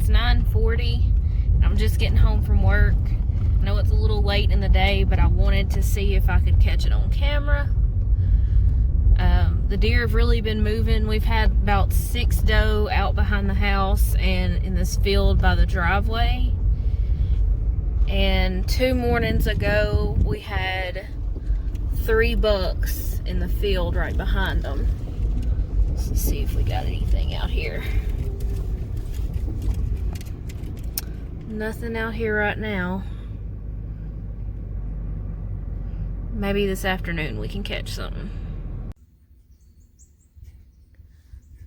It's 9:40. I'm just getting home from work. I know it's a little late in the day, but I wanted to see if I could catch it on camera. The deer have really been moving. We've had about 6 doe out behind the house and in this field by the driveway. And 2 mornings ago, we had 3 bucks in the field right behind them. Let's see if we got anything out here. Nothing out here right now. Maybe this afternoon we can catch something.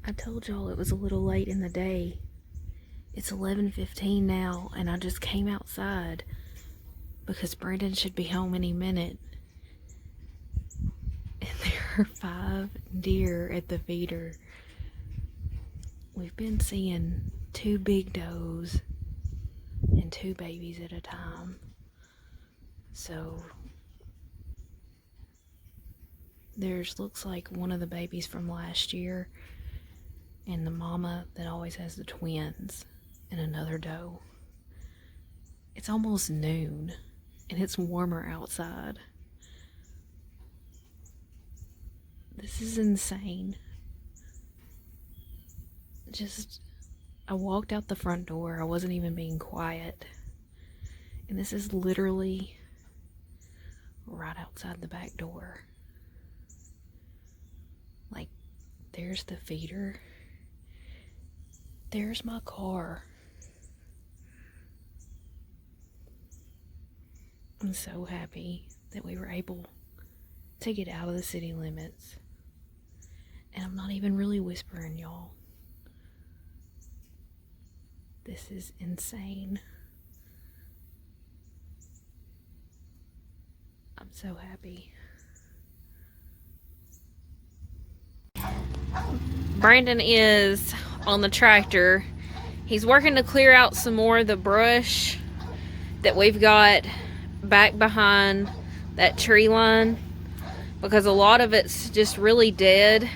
I told y'all it was a little late in the day. It's 11:15 now, and I just came outside because Brandon should be home any minute. And there are 5 deer at the feeder. We've been seeing 2 big does and 2 babies at a time. So there's looks like one of the babies from last year and the mama that always has the twins and another doe. It's almost noon and it's warmer outside. This is insane. I walked out the front door. I wasn't even being quiet. And this is literally right outside the back door. Like, there's the feeder. There's my car. I'm so happy that we were able to get out of the city limits. And I'm not even really whispering, y'all. This is insane. I'm so happy. Brandon is on the tractor. He's working to clear out some more of the brush that we've got back behind that tree line, because a lot of it's just really dead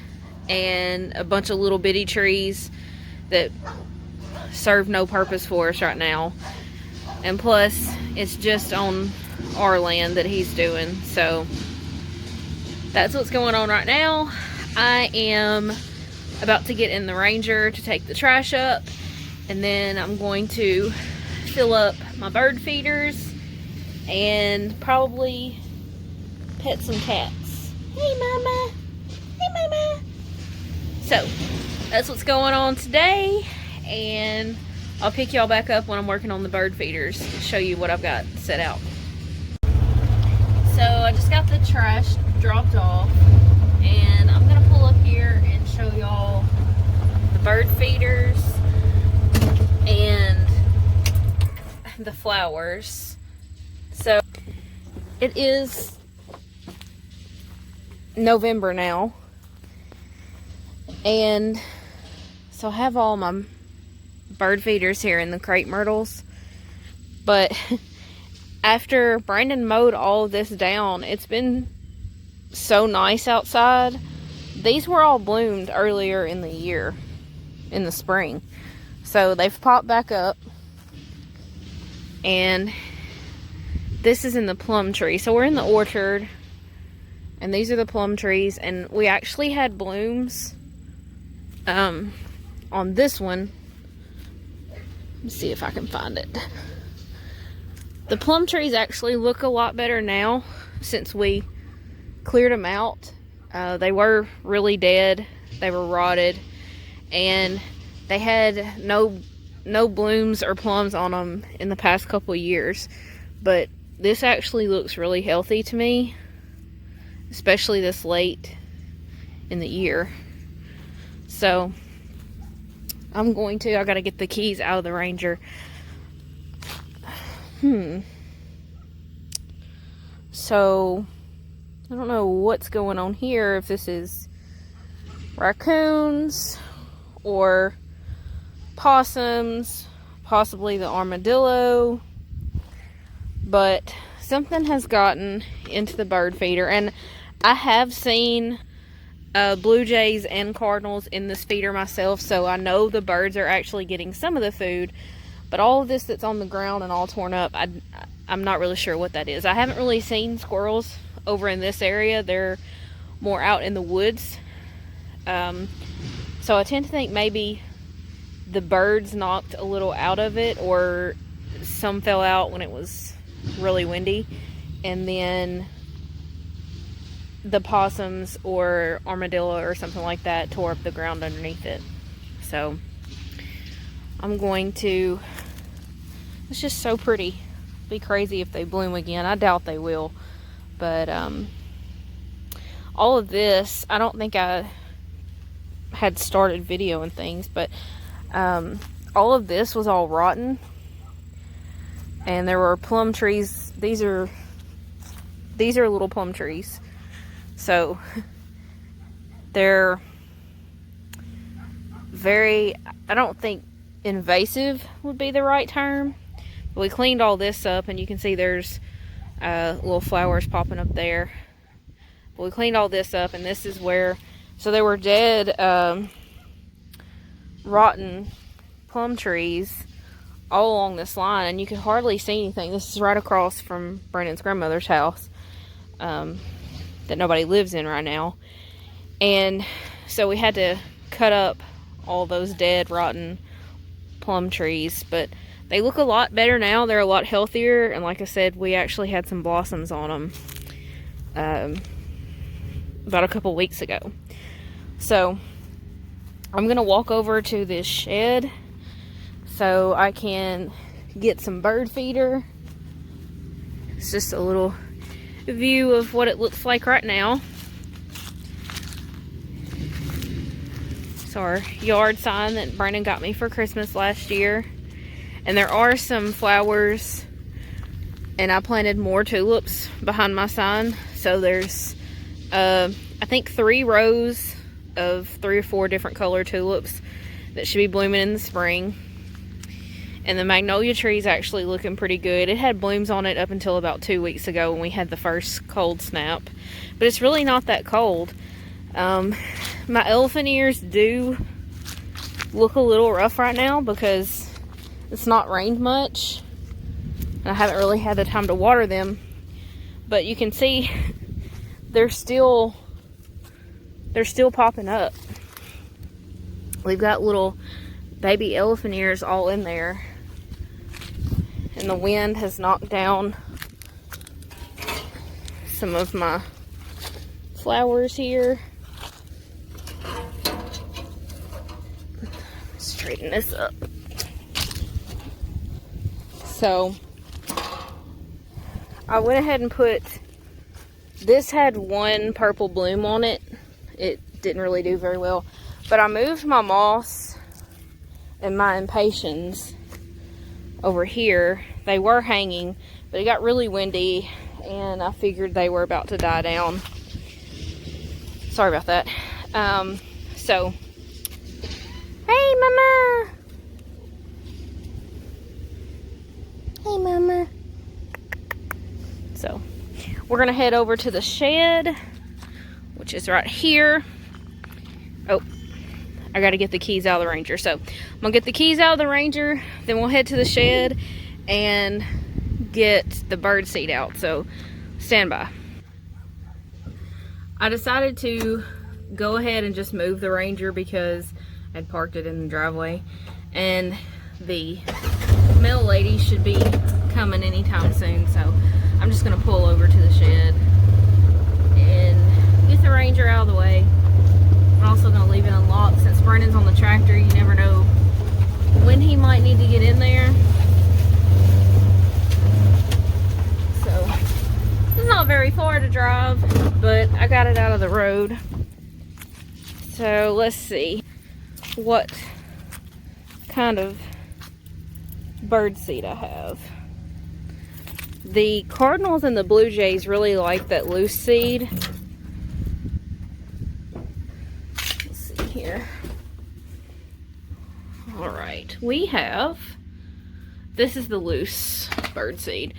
and a bunch of little bitty trees that serve no purpose for us right now. And plus, it's just on our land that he's doing. So that's what's going on right now. I am about to get in the Ranger to take the trash up, and then I'm going to fill up my bird feeders and probably pet some cats. Hey mama, hey mama. So that's what's going on today, and I'll pick y'all back up when I'm working on the bird feeders to show you what I've got set out. So I just got the trash dropped off, and I'm gonna pull up here and show y'all the bird feeders and the flowers. So it is November now, and so I have all my bird feeders here in the crepe myrtles, but after Brandon mowed all of this down, it's been so nice outside. These were all bloomed earlier in the year, in the spring, so they've popped back up. And this is in the plum tree. So we're in the orchard, and these are the plum trees, and we actually had blooms on this one. Let me see if I can find it. The plum trees actually look a lot better now since we cleared them out. They were really dead. They were rotted, and they had no blooms or plums on them in the past couple years. But this actually looks really healthy to me, especially this late in the year. So I gotta get the keys out of the Ranger. So I don't know what's going on here, if this is raccoons or possums, possibly the armadillo, but something has gotten into the bird feeder. And I have seen blue jays and cardinals in this feeder myself, so I know the birds are actually getting some of the food. But all of this that's on the ground and all torn up, I'm not really sure what that is. I haven't really seen squirrels over in this area. They're more out in the woods. So I tend to think maybe the birds knocked a little out of it, or some fell out when it was really windy, and then the possums or armadillo or something like that tore up the ground underneath it. So I'm going to, it's just so pretty. Be crazy if they bloom again. I doubt they will, but all of this, I don't think I had started video and things, but all of this was all rotten, and there were plum trees. These are little plum trees, so they're very, I don't think invasive would be the right term. We cleaned all this up, and you can see there's little flowers popping up there. We cleaned all this up, and this is where, so there were dead rotten plum trees all along this line, and you could hardly see anything. This is right across from Brandon's grandmother's house that nobody lives in right now, and so we had to cut up all those dead rotten plum trees, but they look a lot better now. They're a lot healthier, and like I said, we actually had some blossoms on them about a couple weeks ago. So I'm gonna walk over to this shed so I can get some bird feeder. It's just a little view of what it looks like right now. It's our yard sign that Brandon got me for Christmas last year. And there are some flowers, and I planted more tulips behind my sign. So there's, I think 3 rows of 3 or 4 different color tulips that should be blooming in the spring. And the magnolia tree is actually looking pretty good. It had blooms on it up until about 2 weeks ago when we had the first cold snap. But it's really not that cold. My elephant ears do look a little rough right now because it's not rained much, and I haven't really had the time to water them, but you can see they're still popping up. We've got little baby elephant ears all in there, and the wind has knocked down some of my flowers here. Straighten this up. So I went ahead and put, this had 1 purple bloom on it. It didn't really do very well, but I moved my moss and my impatiens over here. They were hanging, but it got really windy, and I figured they were about to die down. Sorry about that. So, hey mama! Hey mama. So we're gonna head over to the shed, which is right here. Oh, I gotta get the keys out of the Ranger. So I'm gonna get the keys out of the Ranger, then we'll head to the shed and get the bird seed out. So stand by. I decided to go ahead and just move the Ranger because I'd parked it in the driveway, and the mail lady should be coming anytime soon, so I'm just gonna pull over to the shed and get the Ranger out of the way. I'm also gonna leave it unlocked since Brandon's on the tractor. You never know when he might need to get in there. So it's not very far to drive, but I got it out of the road. So let's see what kind of bird seed I have. The cardinals and the blue jays really like that loose seed. Let's see here. Alright, we have, this is the loose bird seed.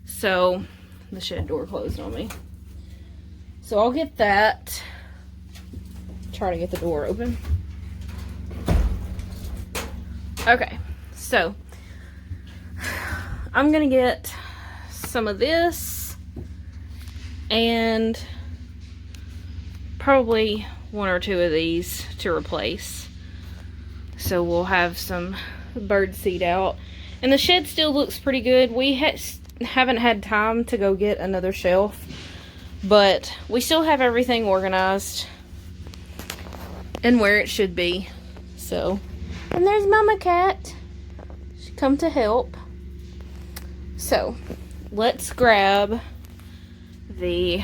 So the shed door closed on me. So I'll get that. try to get the door open. Okay, so I'm gonna get some of this and probably one or two of these to replace. So we'll have some bird seed out. And the shed still looks pretty good. We haven't had time to go get another shelf, but we still have everything organized and where it should be. So, and there's Mama Cat. She come to help. So, let's grab the...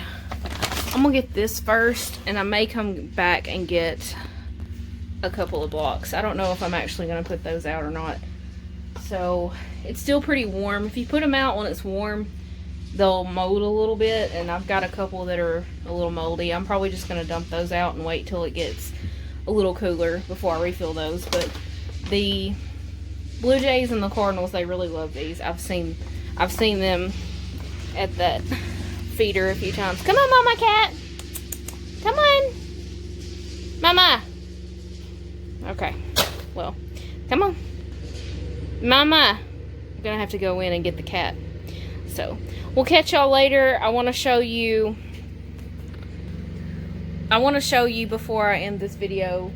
I'm gonna get this first, and I may come back and get a couple of blocks. I don't know if I'm actually gonna put those out or not. So, it's still pretty warm. If you put them out when it's warm, they'll mold a little bit, and I've got a couple that are a little moldy. I'm probably just gonna dump those out and wait till it gets a little cooler before I refill those. But the Blue Jays and the Cardinals, they really love these. I've seen them at that feeder a few times. Come on, Mama Cat. Come on. Mama. Okay. Well, come on. Mama. I'm going to have to go in and get the cat. So, we'll catch y'all later. I want to show you before I end this video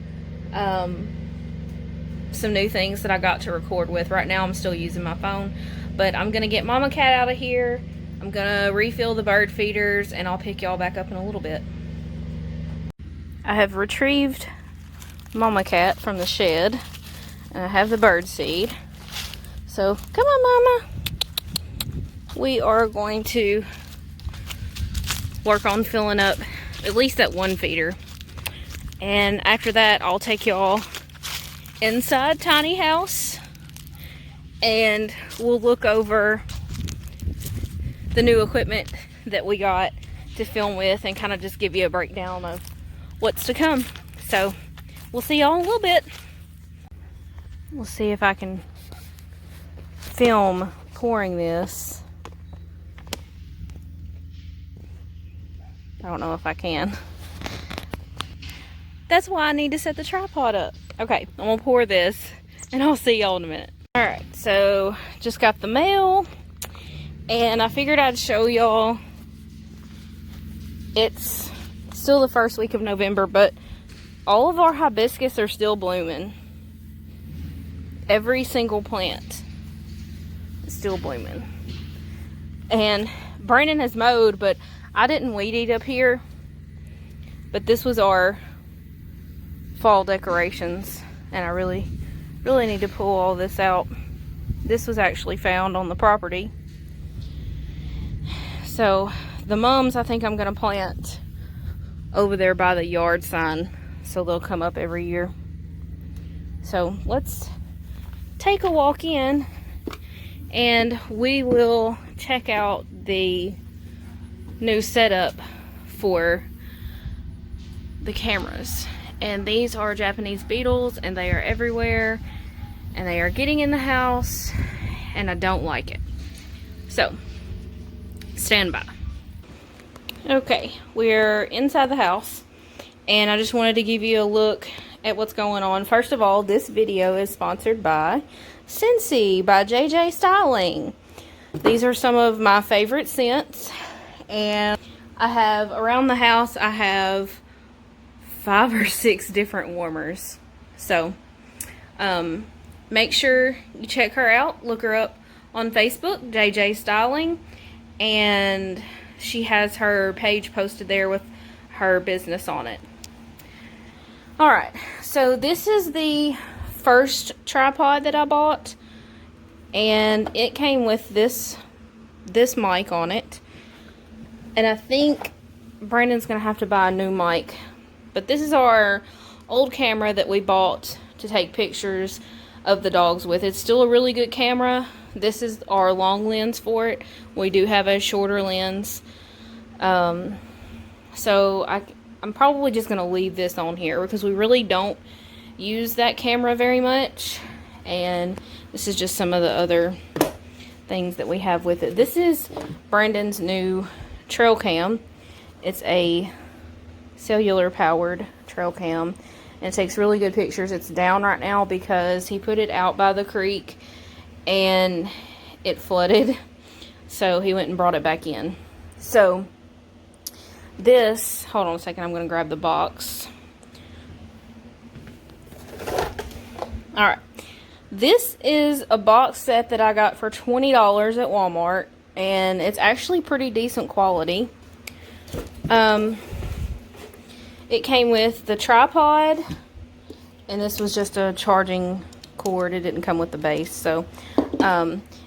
some new things that I got to record with. Right now I'm still using my phone, but I'm gonna get Mama Cat out of here. I'm gonna refill the bird feeders, and I'll pick y'all back up in a little bit. I have retrieved Mama Cat from the shed, and I have the bird seed. So come on, Mama. We are going to work on filling up at least that one feeder, and after that I'll take y'all inside Tiny House and we'll look over the new equipment that we got to film with and kind of just give you a breakdown of what's to come. So we'll see y'all in a little bit. We'll see if I can film pouring this. I don't know if I can. That's why I need to set the tripod up. Okay, I'm gonna pour this and I'll see y'all in a minute. Alright, so just got the mail and I figured I'd show y'all. It's still the first week of November, but all of our hibiscus are still blooming. Every single plant is still blooming. And Brandon has mowed, but I didn't weed eat up here. But this was our fall decorations, and I really need to pull all this out. This was actually found on the property. So the mums, I think I'm gonna plant over there by the yard sign, so they'll come up every year. So let's take a walk in and we will check out the new setup for the cameras. And these are Japanese beetles, and they are everywhere, and they are getting in the house, and I don't like it. So stand by. Okay, we're inside the house, and I just wanted to give you a look at what's going on. First of all, this video is sponsored by Scentsy by JJ Styling. These are some of my favorite scents, and I have around the house, I have 5 or 6 different warmers. So make sure you check her out. Look her up on Facebook, JJ Styling, and she has her page posted there with her business on it. Alright, so this is the first tripod that I bought, and it came with this mic on it, and I think Brandon's gonna have to buy a new mic. But this is our old camera that we bought to take pictures of the dogs with. It's still a really good camera. This is our long lens for it. We do have a shorter lens. So I'm probably just going to leave this on here because we really don't use that camera very much. And this is just some of the other things that we have with it. This is Brandon's new trail cam. It's a cellular powered trail cam, and it takes really good pictures. It's down right now because he put it out by the creek and it flooded, so he went and brought it back in. So this, hold on a second, I'm going to grab the box. Alright, this is a box set that I got for $20 at Walmart, and it's actually pretty decent quality. It came with the tripod, and this was just a charging cord. It didn't come with the base. So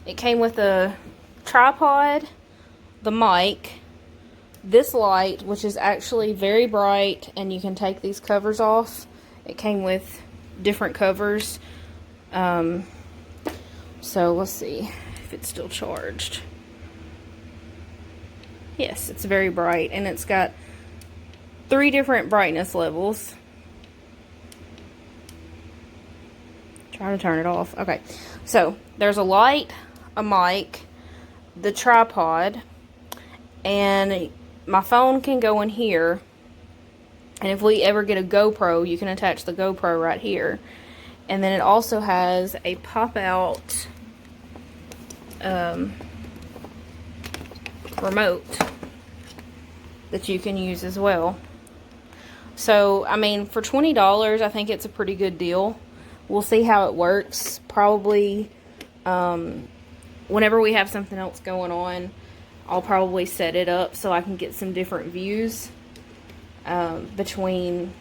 it came with a tripod, the mic, this light, which is actually very bright, and you can take these covers off. It came with different covers. So let's see if it's still charged. Yes, it's very bright, and it's got 3 different brightness levels. Try to turn it off. Okay, so there's a light, a mic, the tripod, and my phone can go in here. And if we ever get a GoPro, you can attach the GoPro right here. And then it also has a pop-out remote that you can use as well. So, I mean, for $20, I think it's a pretty good deal. We'll see how it works. Probably, whenever we have something else going on, I'll probably set it up so I can get some different views between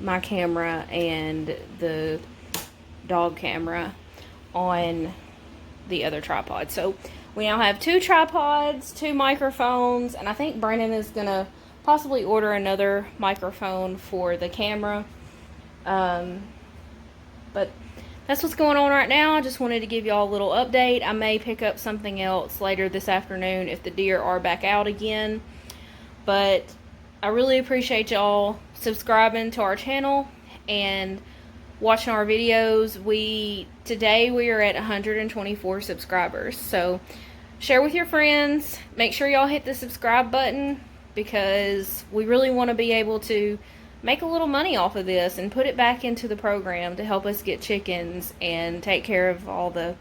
my camera and the dog camera on the other tripod. So, we now have 2 tripods, 2 microphones, and I think Brandon is going to possibly order another microphone for the camera. But that's what's going on right now. I just wanted to give y'all a little update. I may pick up something else later this afternoon if the deer are back out again. But I really appreciate y'all subscribing to our channel and watching our videos. Today we are at 124 subscribers. So share with your friends. Make sure y'all hit the subscribe button, because we really want to be able to make a little money off of this and put it back into the program to help us get chickens and take care of all the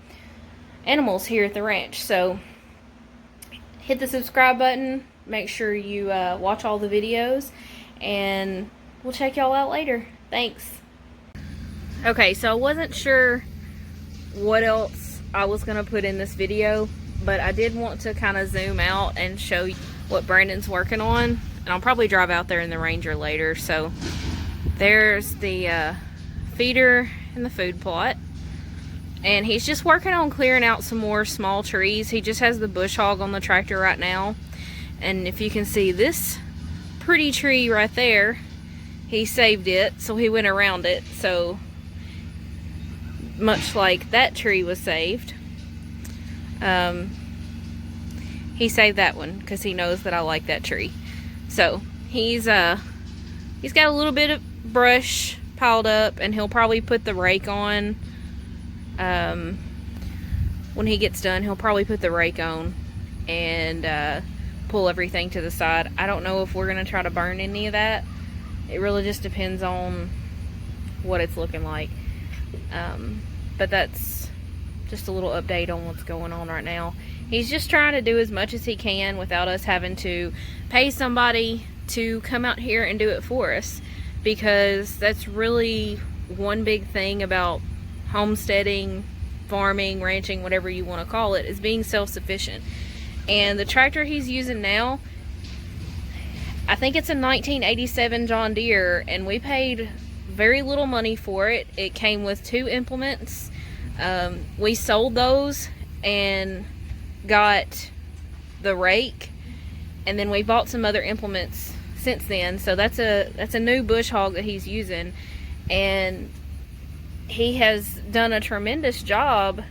animals here at the ranch. So hit the subscribe button, make sure you watch all the videos, and we'll check y'all out later. Thanks. Okay, so I wasn't sure what else I was going to put in this video, but I did want to kind of zoom out and show you what Brandon's working on. And I'll probably drive out there in the Ranger later. So there's the feeder and the food plot. And he's just working on clearing out some more small trees. He just has the bush hog on the tractor right now. And if you can see this pretty tree right there, he saved it, so he went around it. So much like that tree was saved, he saved that one because he knows that I like that tree. So he's got a little bit of brush piled up, and he'll probably put the rake on. When he gets done, he'll probably put the rake on and pull everything to the side. I don't know if we're gonna try to burn any of that. It really just depends on what it's looking like. But that's just a little update on what's going on right now. He's just trying to do as much as he can without us having to pay somebody to come out here and do it for us, because that's really one big thing about homesteading, farming, ranching, whatever you want to call it, is being self-sufficient. And the tractor he's using now, I think it's a 1987 John Deere, and we paid very little money for it. It came with 2 implements. We sold those and got the rake, and then we bought some other implements since then. So that's a new bush hog that he's using, and he has done a tremendous job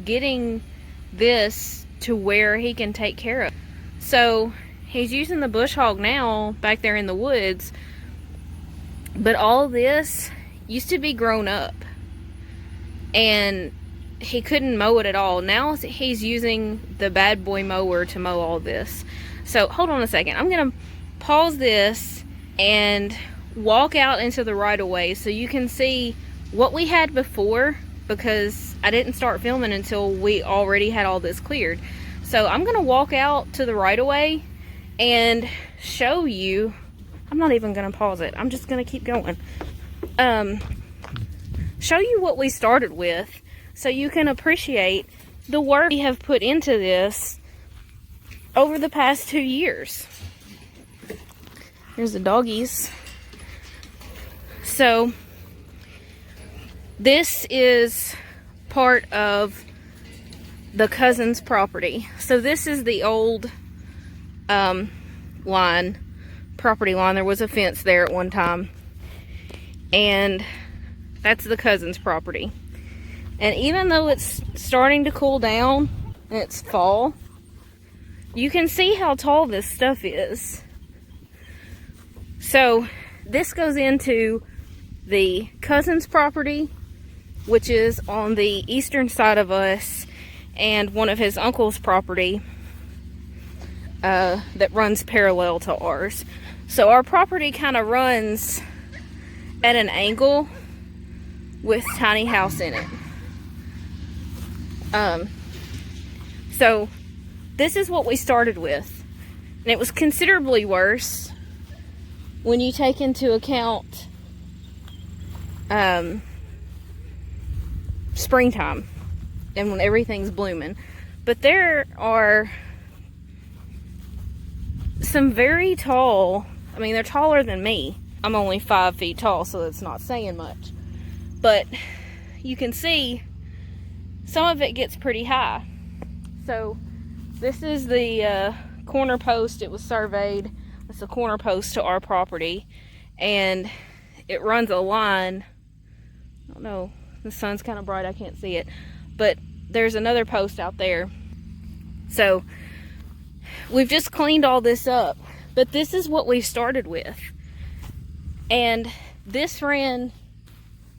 getting this to where he can take care of. So he's using the bush hog now back there in the woods, but all of this used to be grown up and he couldn't mow it at all. Now he's using the bad boy mower to mow all this. So hold on a second, I'm gonna pause this and walk out into the right of way so you can see what we had before, because I didn't start filming until we already had all this cleared. So I'm gonna walk out to the right of way and show you. I'm not even gonna pause it, I'm just gonna keep going. Show you what we started with so you can appreciate the work we have put into this over the past 2 years. Here's the doggies. So this is part of the cousin's property. So this is the old property line. There was a fence there at one time, and that's the cousin's property. And even though it's starting to cool down and it's fall, you can see how tall this stuff is. So this goes into the cousin's property, which is on the eastern side of us, and one of his uncle's property that runs parallel to ours. So our property kind of runs at an angle with tiny house in it. So this is what we started with, and it was considerably worse when you take into account springtime and when everything's blooming. But there are some very tall, I mean, they're taller than me. I'm only 5 feet tall, so that's not saying much. But you can see some of it gets pretty high. So this is the corner post. It was surveyed. It's the corner post to our property, and it runs a line. I don't know, the sun's kind of bright, I can't see it, but there's another post out there. So we've just cleaned all this up, but this is what we started with, and this ran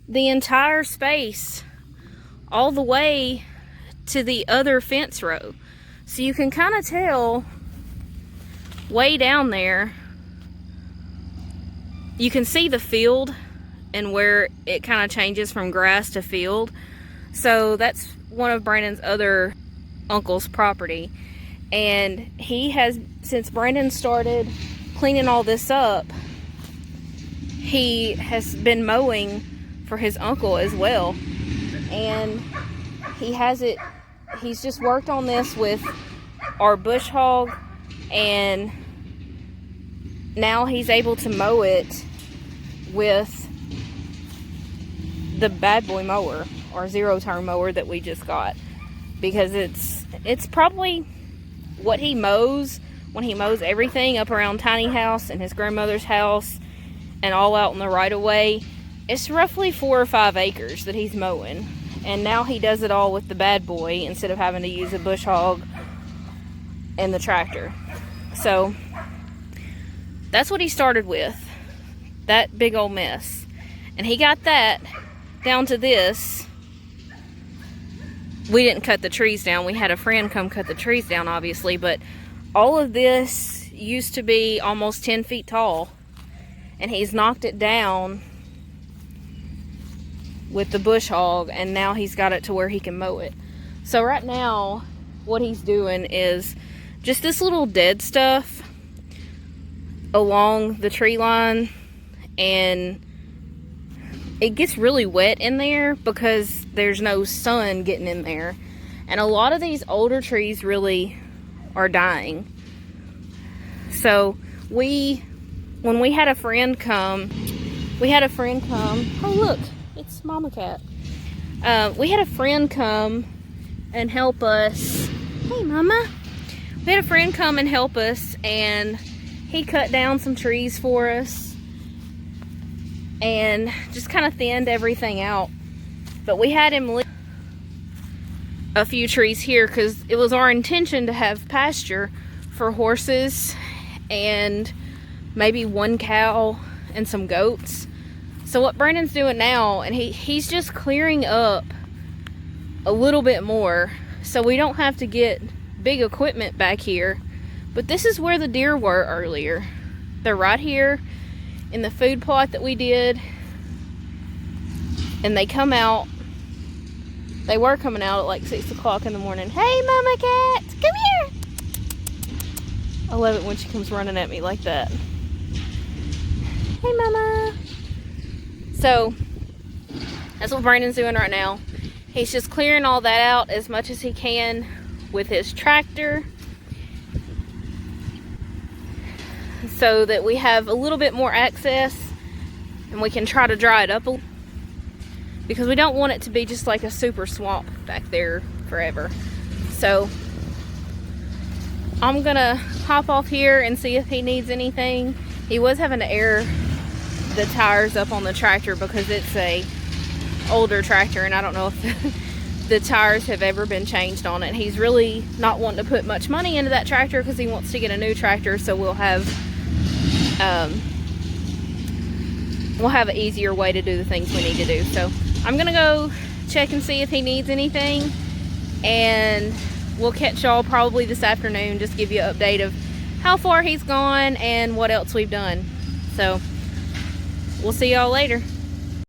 the entire space all the way to the other fence row. So you can kind of tell way down there, you can see the field and where it kind of changes from grass to field. So that's one of Brandon's other uncle's property, and he has, since Brandon started cleaning all this up, he has been mowing for his uncle as well, and he's just worked on this with our bush hog, and now he's able to mow it with the bad boy mower, or 0-turn mower that we just got, because it's probably what he mows when he mows everything up around tiny house and his grandmother's house and all out in the right of way. It's roughly 4 or 5 acres that he's mowing, and now he does it all with the bad boy instead of having to use a bush hog and the tractor. So that's what he started with, that big old mess, and he got that down to this. We didn't cut the trees down. We had a friend come cut the trees down, obviously, but all of this used to be almost 10 feet tall, and he's knocked it down with the bush hog, and now he's got it to where he can mow it. So right now what he's doing is just this little dead stuff along the tree line, and it gets really wet in there because there's no sun getting in there, and a lot of these older trees really are dying. So when we had a friend come, oh look, it's Mama Cat. We had a friend come and help us. Hey Mama. We had a friend come and help us, and he cut down some trees for us and just kind of thinned everything out. But we had him leave a few trees here because it was our intention to have pasture for horses and maybe 1 cow and some goats. So what Brandon's doing now, and he's just clearing up a little bit more so we don't have to get big equipment back here. But this is where the deer were earlier. They're right here, in the food plot that we did. And they come out. They were coming out at like 6 o'clock in the morning. Hey, mama cat, come here. I love it when she comes running at me like that. Hey, mama. So, that's what Brandon's doing right now. He's just clearing all that out as much as he can with his tractor, so that we have a little bit more access and we can try to dry it up a little, because we don't want it to be just like a super swamp back there forever. So I'm gonna hop off here and see if he needs anything. He was having to air the tires up on the tractor because it's a older tractor, and I don't know if the tires have ever been changed on it. He's really not wanting to put much money into that tractor because he wants to get a new tractor, so we'll have an easier way to do the things we need to do. So I'm gonna go check and see if he needs anything, and we'll catch y'all probably this afternoon, just give you an update of how far he's gone and what else we've done. So we'll see y'all later.